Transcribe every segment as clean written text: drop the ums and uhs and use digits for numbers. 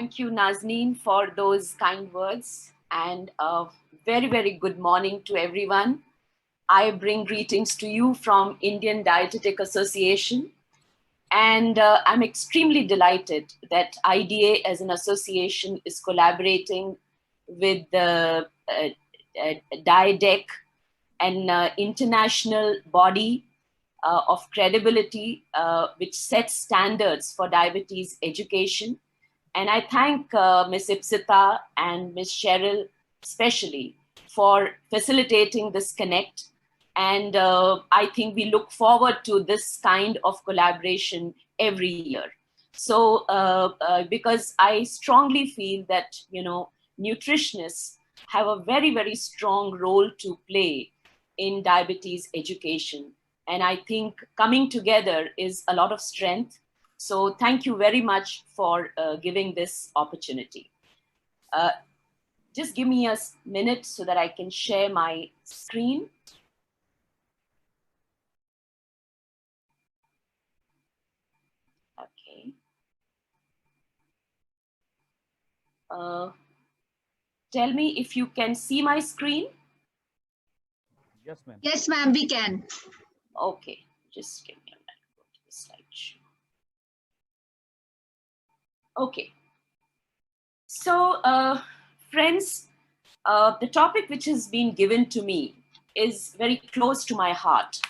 Thank you, Nazneen, for those kind words, and a very, very good morning to everyone. I bring greetings to you from Indian Dietetic Association, and I'm extremely delighted that IDA as an association is collaborating with the DIADEC, an international body of credibility which sets standards for diabetes education. And I thank Ms. Ipsita and Ms. Cheryl especially for facilitating this connect. And I think we look forward to this kind of collaboration every year. So because I strongly feel that, nutritionists have a very, very strong role to play in diabetes education. And I think coming together is a lot of strength. So thank you very much for giving this opportunity. Just give me a minute so that I can share my screen. Okay. Tell me if you can see my screen. Yes, ma'am. Yes, ma'am, we can. Okay, just give me a minute. Go to the slideshow. Okay. So, friends, the topic which has been given to me is very close to my heart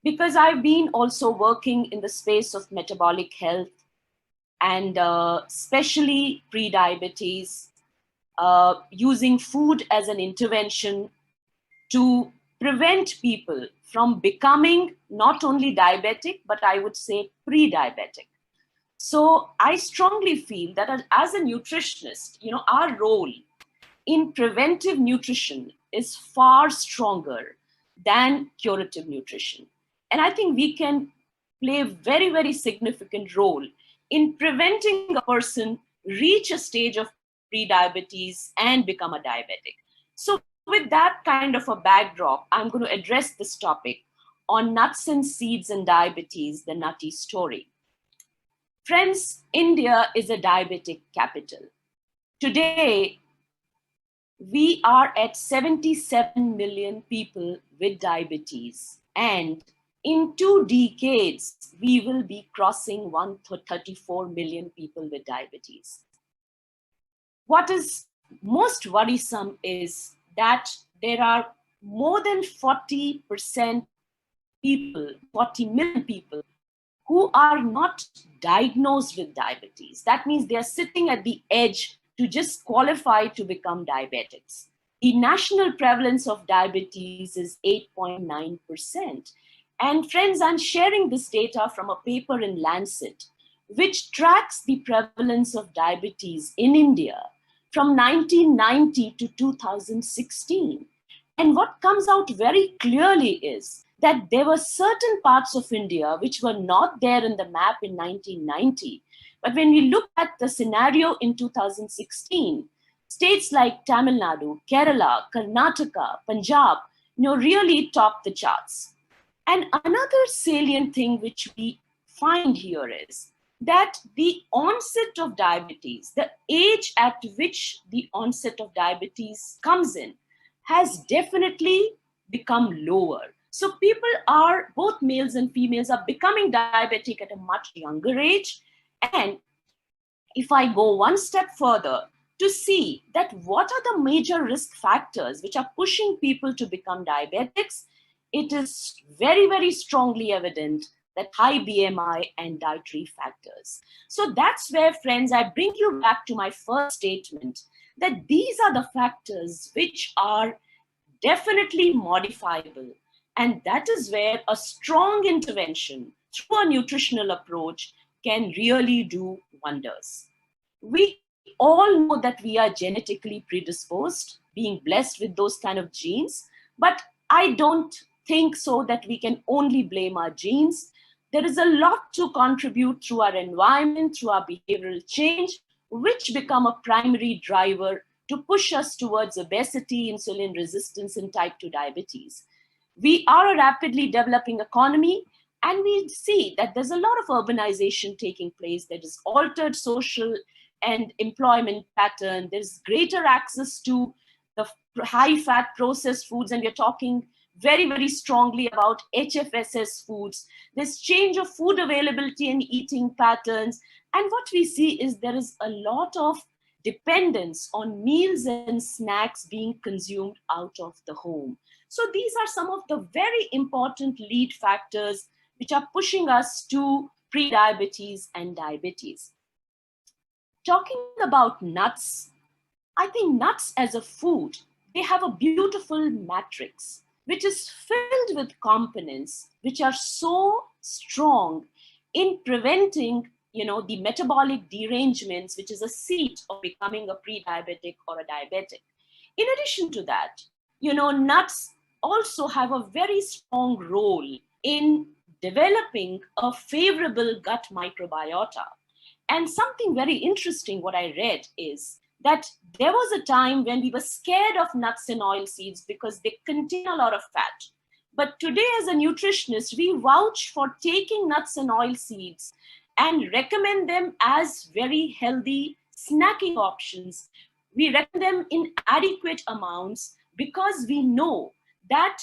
because I've been also working in the space of metabolic health and especially pre-diabetes, using food as an intervention to prevent people from becoming not only diabetic, but I would say pre-diabetic. So I strongly feel that as a nutritionist, our role in preventive nutrition is far stronger than curative nutrition. And I think we can play a very, very significant role in preventing a person reach a stage of prediabetes and become a diabetic. So with that kind of a backdrop, I'm going to address this topic on nuts and seeds and diabetes, the nutty story. Friends, India is a diabetic capital. Today, we are at 77 million people with diabetes, and in 2 decades, we will be crossing 134 million people with diabetes. What is most worrisome is that there are more than 40% people, 40 million people, who are not diagnosed with diabetes. That means they are sitting at the edge to just qualify to become diabetics. The national prevalence of diabetes is 8.9%. And friends, I'm sharing this data from a paper in Lancet, which tracks the prevalence of diabetes in India from 1990 to 2016. And what comes out very clearly is that there were certain parts of India which were not there in the map in 1990. But when we look at the scenario in 2016, states like Tamil Nadu, Kerala, Karnataka, Punjab, really top the charts. And another salient thing which we find here is that the onset of diabetes, the age at which the onset of diabetes comes in, has definitely become lower. So people are, both males and females, are becoming diabetic at a much younger age. And if I go one step further to see that what are the major risk factors which are pushing people to become diabetics, it is very, very strongly evident that high BMI and dietary factors. So that's where, friends, I bring you back to my first statement that these are the factors which are definitely modifiable. And that is where a strong intervention through a nutritional approach can really do wonders. We all know that we are genetically predisposed, being blessed with those kind of genes, but I don't think so that we can only blame our genes. There is a lot to contribute through our environment, through our behavioral change, which become a primary driver to push us towards obesity, insulin resistance, and type 2 diabetes. We are a rapidly developing economy, and we see that there's a lot of urbanization taking place. There is altered social and employment pattern. There's greater access to the high fat processed foods, and we're talking very, very strongly about HFSS foods. There's change of food availability and eating patterns. And what we see is there is a lot of dependence on meals and snacks being consumed out of the home. So these are some of the very important lead factors which are pushing us to prediabetes and diabetes. Talking about nuts, I think nuts as a food, they have a beautiful matrix which is filled with components which are so strong in preventing, the metabolic derangements, which is a seat of becoming a pre-diabetic or a diabetic. In addition to that, nuts also have a very strong role in developing a favorable gut microbiota. And something very interesting, what I read is that there was a time when we were scared of nuts and oil seeds because they contain a lot of fat. But today, as a nutritionist, we vouch for taking nuts and oil seeds and recommend them as very healthy snacking options. We recommend them in adequate amounts because we know that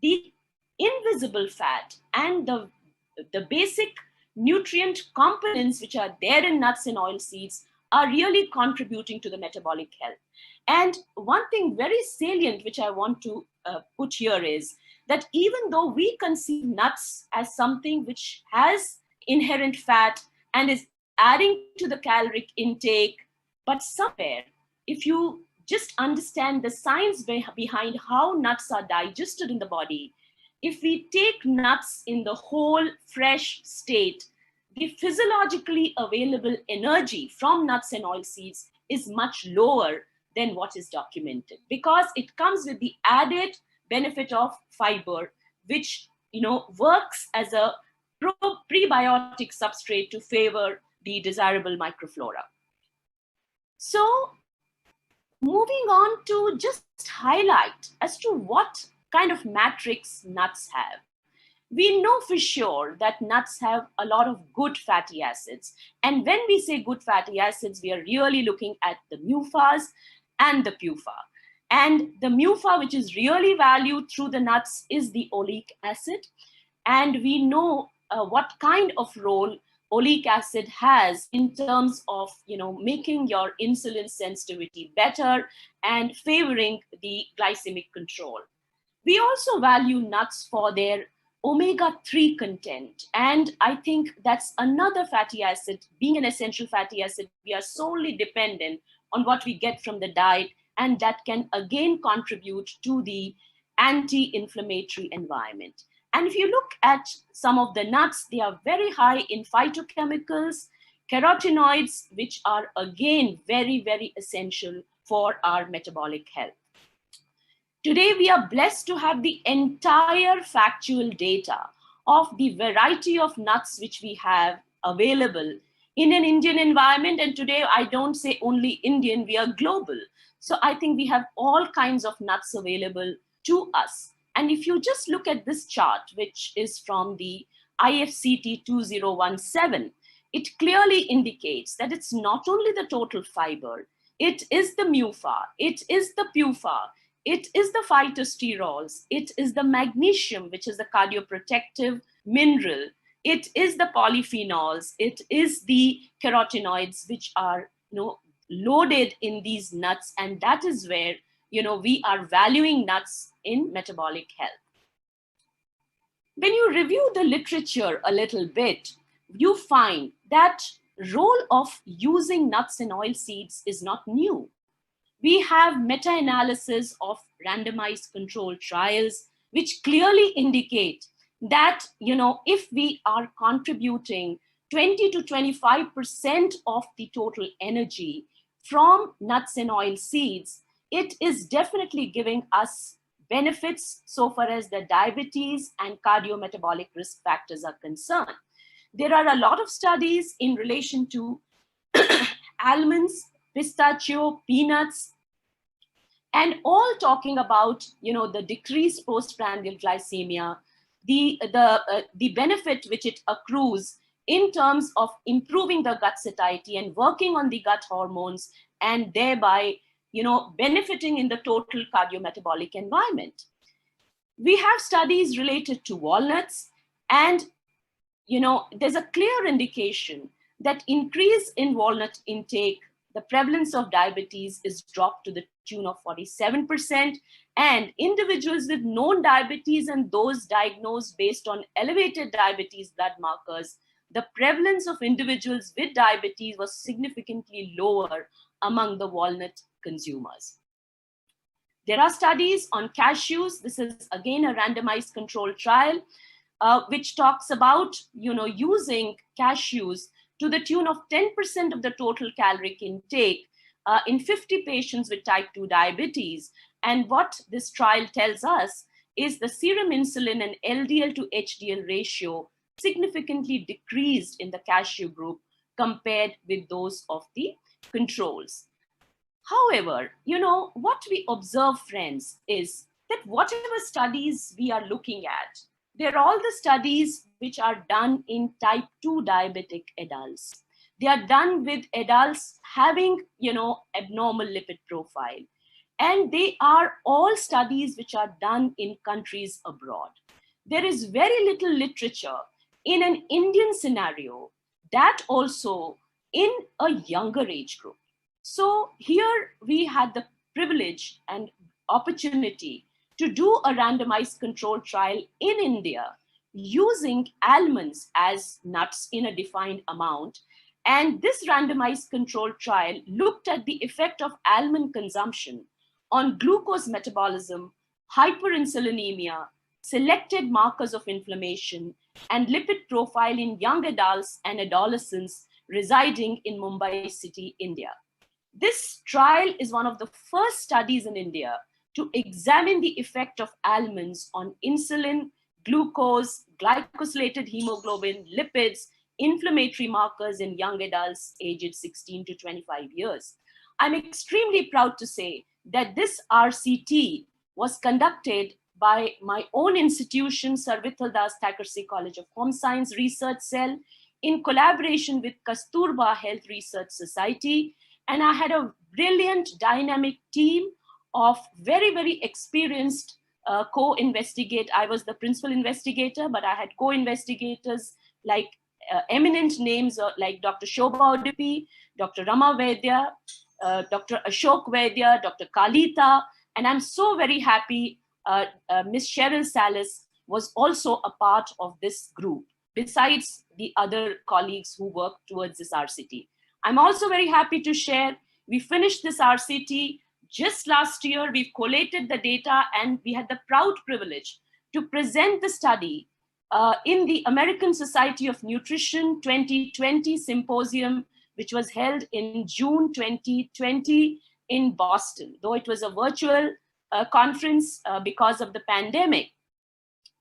the invisible fat and the basic nutrient components which are there in nuts and oil seeds are really contributing to the metabolic health. And one thing very salient which I want to put here is that even though we conceive nuts as something which has inherent fat and is adding to the caloric intake, but somewhere, if you just understand the science behind how nuts are digested in the body, if we take nuts in the whole fresh state, the physiologically available energy from nuts and oil seeds is much lower than what is documented, because it comes with the added benefit of fiber, which works as a prebiotic substrate to favor the desirable microflora. So moving on to just highlight as to what kind of matrix nuts have. We know for sure that nuts have a lot of good fatty acids. And when we say good fatty acids, we are really looking at the MUFAs and the PUFA. And the MUFA, which is really valued through the nuts, is the oleic acid. And we know what kind of role oleic acid has in terms of making your insulin sensitivity better and favoring the glycemic control. We also value nuts for their omega-3 content. And I think that's another fatty acid. Being an essential fatty acid, we are solely dependent on what we get from the diet, and that can again contribute to the anti-inflammatory environment. And if you look at some of the nuts, they are very high in phytochemicals, carotenoids, which are again very, very essential for our metabolic health. Today, we are blessed to have the entire factual data of the variety of nuts which we have available in an Indian environment. And today, I don't say only Indian, we are global. So I think we have all kinds of nuts available to us. And if you just look at this chart, which is from the IFCT 2017, it clearly indicates that it's not only the total fiber, it is the MUFA, it is the PUFA, it is the phytosterols, it is the magnesium, which is the cardioprotective mineral, it is the polyphenols, it is the carotenoids, which are loaded in these nuts. And that is where we are valuing nuts in metabolic health. When you review the literature a little bit, you find that role of using nuts and oil seeds is not new. We have meta-analysis of randomized controlled trials, which clearly indicate that, if we are contributing 20 to 25% of the total energy from nuts and oil seeds, it is definitely giving us benefits so far as the diabetes and cardiometabolic risk factors are concerned. There are a lot of studies in relation to almonds, pistachio, peanuts, and all talking about the decreased postprandial glycemia, the benefit which it accrues in terms of improving the gut satiety and working on the gut hormones, and thereby, benefiting in the total cardiometabolic environment. We have studies related to walnuts, and there's a clear indication that increase in walnut intake, the prevalence of diabetes is dropped to the tune of 47%, and individuals with known diabetes and those diagnosed based on elevated diabetes blood markers, the prevalence of individuals with diabetes was significantly lower among the walnut consumers. There are studies on cashews. This is again a randomized controlled trial, which talks about using cashews to the tune of 10% of the total caloric intake in 50 patients with type 2 diabetes. And what this trial tells us is the serum insulin and LDL to HDL ratio significantly decreased in the cashew group compared with those of the controls. However, what we observe, friends, is that whatever studies we are looking at, they're all the studies which are done in type 2 diabetic adults. They are done with adults having, abnormal lipid profile. And they are all studies which are done in countries abroad. There is very little literature in an Indian scenario, that also in a younger age group. So here we had the privilege and opportunity to do a randomized controlled trial in India using almonds as nuts in a defined amount. And this randomized controlled trial looked at the effect of almond consumption on glucose metabolism, hyperinsulinemia, selected markers of inflammation, and lipid profile in young adults and adolescents residing in Mumbai city, India. This trial is one of the first studies in India to examine the effect of almonds on insulin, glucose, glycosylated hemoglobin, lipids, inflammatory markers in young adults aged 16 to 25 years. I'm extremely proud to say that this RCT was conducted by my own institution, Sir Vittal Das Thakurse College of Home Science Research Cell, in collaboration with Kasturba Health Research Society. And I had a brilliant, dynamic team of very, very experienced co-investigate. I was the principal investigator, but I had co-investigators like eminent names like Dr. Shobha Udupi, Dr. Rama Vaidya, Dr. Ashok Vaidya, Dr. Kalita, and I'm so very happy Ms. Cheryl Salas was also a part of this group, besides the other colleagues who worked towards this RCT. I'm also very happy to share, we finished this RCT just last year. We've collated the data and we had the proud privilege to present the study in the American Society of Nutrition 2020 symposium, which was held in June 2020 in Boston, though it was a virtual conference because of the pandemic.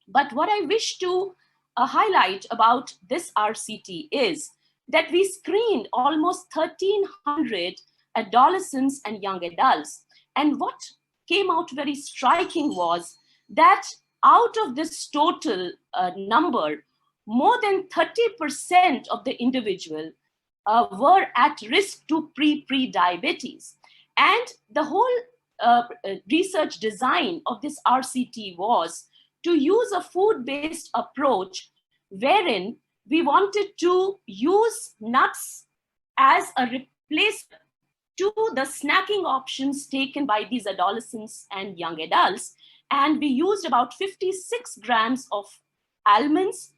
But what I wish to highlight about this RCT is that we screened almost 1,300 adolescents and young adults. And what came out very striking was that out of this total number, more than 30% of the individual were at risk to pre-diabetes. And the whole research design of this RCT was to use a food-based approach wherein we wanted to use nuts as a replacement to the snacking options taken by these adolescents and young adults. And we used about 56 grams of almonds,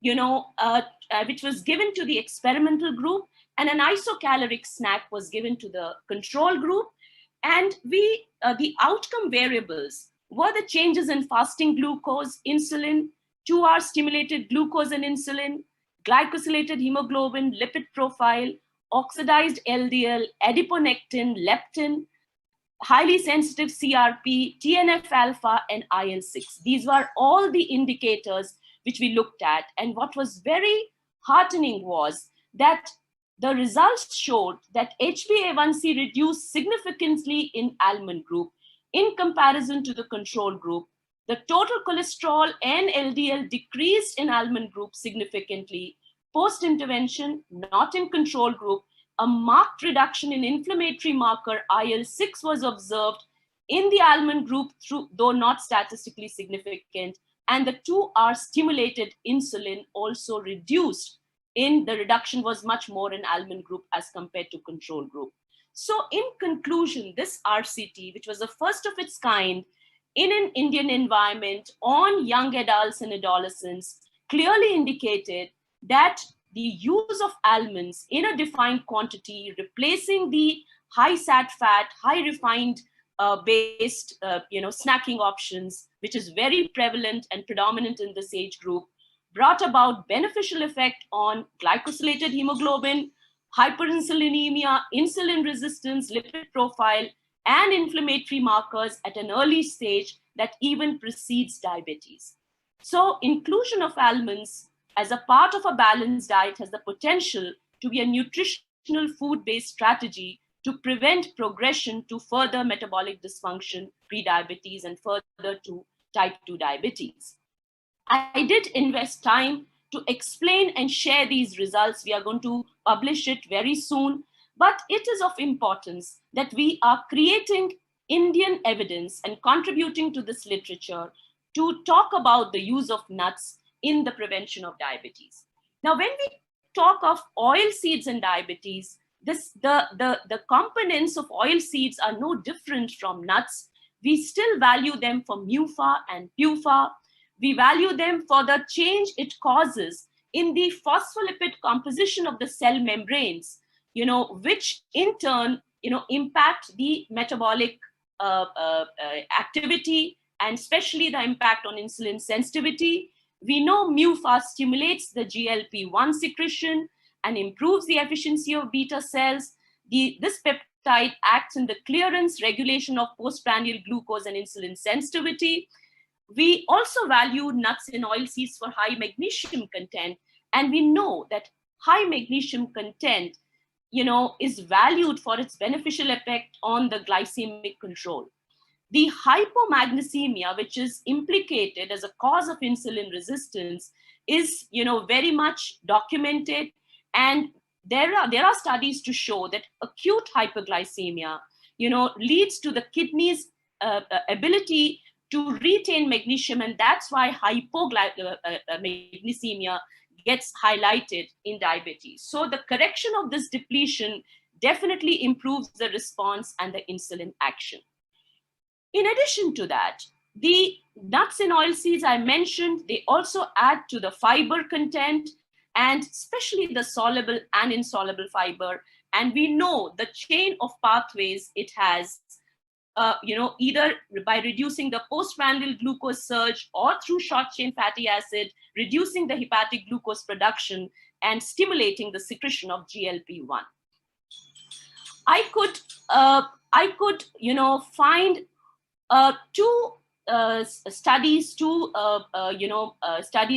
which was given to the experimental group, and an isocaloric snack was given to the control group. And the outcome variables were the changes in fasting glucose, insulin, 2-hour stimulated glucose and insulin, glycosylated hemoglobin, lipid profile, oxidized LDL, adiponectin, leptin, highly sensitive CRP, TNF alpha, and IL-6. These were all the indicators which we looked at. And what was very heartening was that the results showed that HbA1c reduced significantly in almond group in comparison to the control group. The total cholesterol and LDL decreased in almond group significantly, Post-intervention, not in control group, a marked reduction in inflammatory marker IL-6 was observed in the almond group, though not statistically significant, and the 2-hour stimulated insulin also reduced. The reduction was much more in almond group as compared to control group. So in conclusion, this RCT, which was the first of its kind in an Indian environment on young adults and adolescents, clearly indicated that the use of almonds in a defined quantity, replacing the high sat fat, high refined based snacking options, which is very prevalent and predominant in this age group, brought about beneficial effect on glycosylated hemoglobin, hyperinsulinemia, insulin resistance, lipid profile, and inflammatory markers at an early stage that even precedes diabetes. So inclusion of almonds as a part of a balanced diet has the potential to be a nutritional food-based strategy to prevent progression to further metabolic dysfunction, prediabetes, and further to type 2 diabetes. I did invest time to explain and share these results. We are going to publish it very soon, but it is of importance that we are creating Indian evidence and contributing to this literature to talk about the use of nuts in the prevention of diabetes. Now, when we talk of oil seeds and diabetes, the components of oil seeds are no different from nuts. We still value them for MUFA and PUFA. We value them for the change it causes in the phospholipid composition of the cell membranes, which in turn, impact the metabolic activity, and especially the impact on insulin sensitivity. We know MUFA stimulates the GLP-1 secretion and improves the efficiency of beta cells. This peptide acts in the clearance, regulation of postprandial glucose and insulin sensitivity. We also value nuts in oil seeds for high magnesium content. And we know that high magnesium content, is valued for its beneficial effect on the glycemic control. The hypomagnesemia, which is implicated as a cause of insulin resistance, is, very much documented. And there are studies to show that acute hyperglycemia, leads to the kidney's ability to retain magnesium, and that's why hypomagnesemia gets highlighted in diabetes. So the correction of this depletion definitely improves the response and the insulin action. In addition to that, the nuts and oilseeds I mentioned, they also add to the fiber content, and especially the soluble and insoluble fiber. And we know the chain of pathways it has, either by reducing the postprandial glucose surge or through short chain fatty acid, reducing the hepatic glucose production and stimulating the secretion of GLP-1. I could, find two studies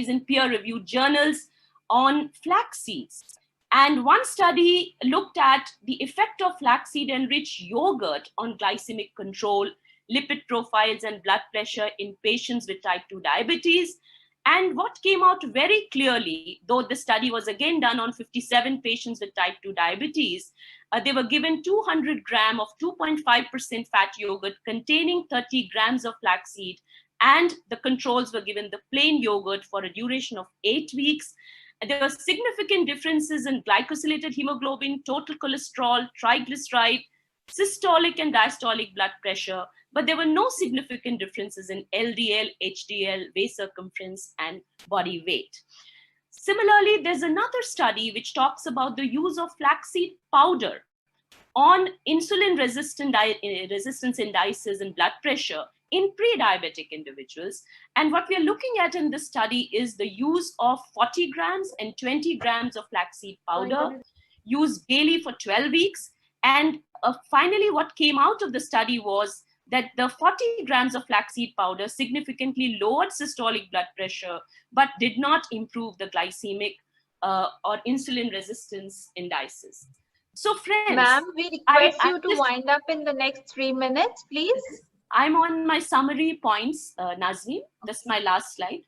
in peer-reviewed journals on flax seeds. And one study looked at the effect of flaxseed-enriched yogurt on glycemic control, lipid profiles, and blood pressure in patients with type 2 diabetes. And what came out very clearly, though the study was again done on 57 patients with type 2 diabetes, they were given 200 grams of 2.5% fat yogurt containing 30 grams of flaxseed, and the controls were given the plain yogurt for a duration of 8 weeks. There were significant differences in glycosylated hemoglobin, total cholesterol, triglyceride, systolic and diastolic blood pressure, but there were no significant differences in LDL, HDL, waist circumference, and body weight. Similarly, there's another study which talks about the use of flaxseed powder on insulin resistance indices and blood pressure in pre-diabetic individuals. And what we are looking at in this study is the use of 40 grams and 20 grams of flaxseed powder used daily for 12 weeks. And finally, what came out of the study was that the 40 grams of flaxseed powder significantly lowered systolic blood pressure, but did not improve the glycemic or insulin resistance indices. So friends, ma'am, we request you to wind up in the next 3 minutes, please. I'm on my summary points, Nazreen. That's my last slide.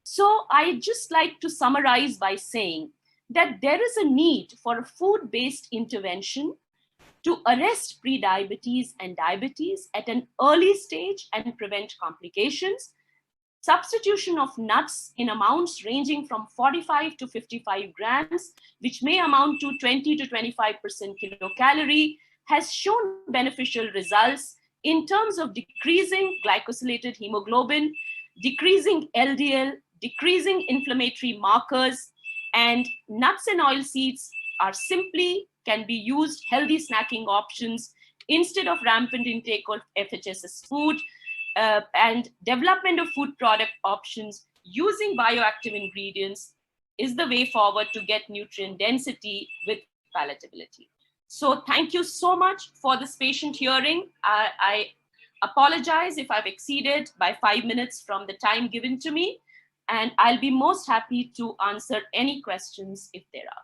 So I just like to summarize by saying that there is a need for a food-based intervention to arrest prediabetes and diabetes at an early stage and prevent complications. Substitution of nuts in amounts ranging from 45 to 55 grams, which may amount to 20 to 25% kilocalorie, has shown beneficial results in terms of decreasing glycosylated hemoglobin, decreasing LDL, decreasing inflammatory markers, and nuts and oil seeds are simply can be used healthy snacking options instead of rampant intake of FHS as food, and development of food product options using bioactive ingredients is the way forward to get nutrient density with palatability. So thank you so much for this patient hearing. I apologize if I've exceeded by 5 minutes from the time given to me, and I'll be most happy to answer any questions if there are.